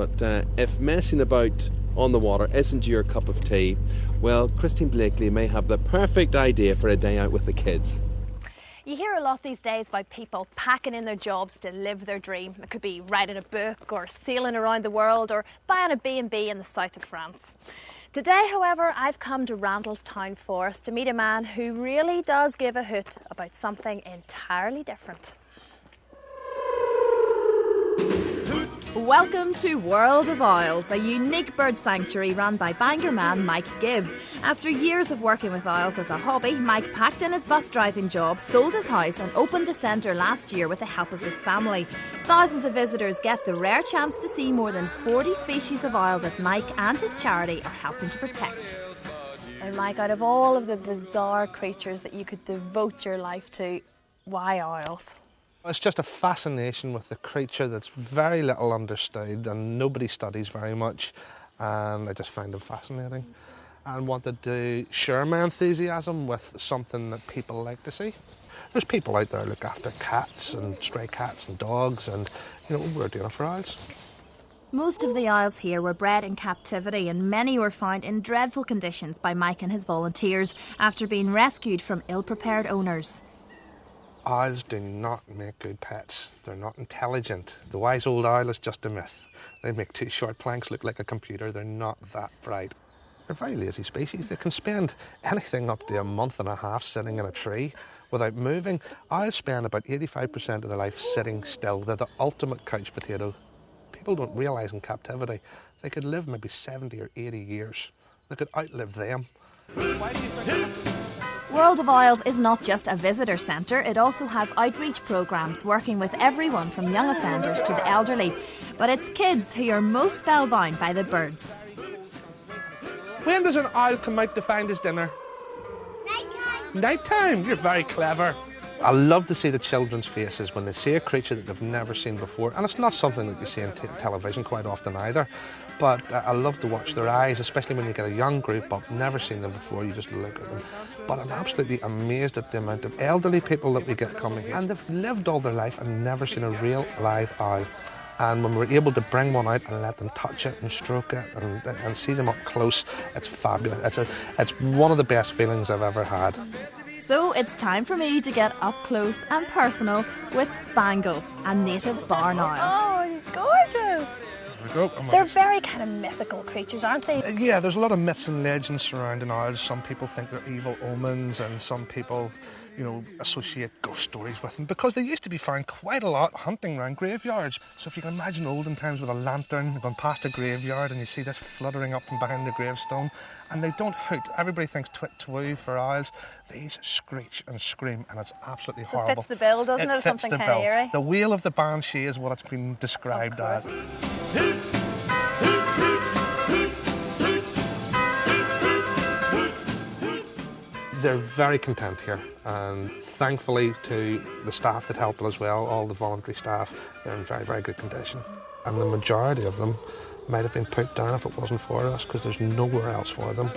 but if messing about on the water isn't your cup of tea, well, Christine Bleakley may have the perfect idea for a day out with the kids. You hear a lot these days about people packing in their jobs to live their dream. It could be writing a book or sailing around the world or buying a B&B in the south of France. Today, however, I've come to Randalstown Forest to meet a man who really does give a hoot about something entirely different. Welcome to World of Owls, a unique bird sanctuary run by Bangor man Mike Gibb. After years of working with owls as a hobby, Mike packed in his bus driving job, sold his house and opened the centre last year with the help of his family. Thousands of visitors get the rare chance to see more than 40 species of owl that Mike and his charity are helping to protect. And Mike, out of all of the bizarre creatures that you could devote your life to, why owls? It's just a fascination with the creature that's very little understood and nobody studies very much, and I just find them fascinating and wanted to share my enthusiasm with something that people like to see. There's people out there who look after cats and stray cats and dogs, and we're doing it for owls. Most of the owls here were bred in captivity, and many were found in dreadful conditions by Mike and his volunteers after being rescued from ill-prepared owners. Owls do not make good pets. They're not intelligent. The wise old owl is just a myth. They make two short planks look like a computer. They're not that bright. They're a very lazy species. They can spend anything up to a month and a half sitting in a tree without moving. Owls spend about 85% of their life sitting still. They're the ultimate couch potato. People don't realise in captivity they could live maybe 70 or 80 years. They could outlive them. Why do you think World of Owls is not just a visitor centre, it also has outreach programmes working with everyone from young offenders to the elderly. But it's kids who are most spellbound by the birds. When does an owl come out to find his dinner? Nighttime. Nighttime? You're very clever. I love to see the children's faces when they see a creature that they've never seen before, and it's not something that you see on television quite often either, but I love to watch their eyes, especially when you get a young group of never seen them before. You just look at them. But I'm absolutely amazed at the amount of elderly people that we get coming here, and they've lived all their life and never seen a real live owl. And when we're able to bring one out and let them touch it and stroke it and see them up close, it's fabulous. It's one of the best feelings I've ever had. So it's time for me to get up close and personal with Spangles, a native barn owl. Oh, he's gorgeous! There we go. They're very kind of mythical creatures, aren't they? Yeah, there's a lot of myths and legends surrounding owls. Some people think they're evil omens, and some people, associate ghost stories with them because they used to be found quite a lot hunting around graveyards. So if you can imagine olden times with a lantern going past a graveyard and you see this fluttering up from behind the gravestone, and they don't hoot. Everybody thinks twit-twoo for owls. These screech and scream, and it's absolutely horrible. It fits the bill, doesn't it? It fits Something the kind of bill. eerie. The wail of the banshee is what it's been described as. They're very content here, and thankfully to the staff that helped as well, all the voluntary staff, they're in very, very good condition. And the majority of them might have been put down if it wasn't for us, because there's nowhere else for them.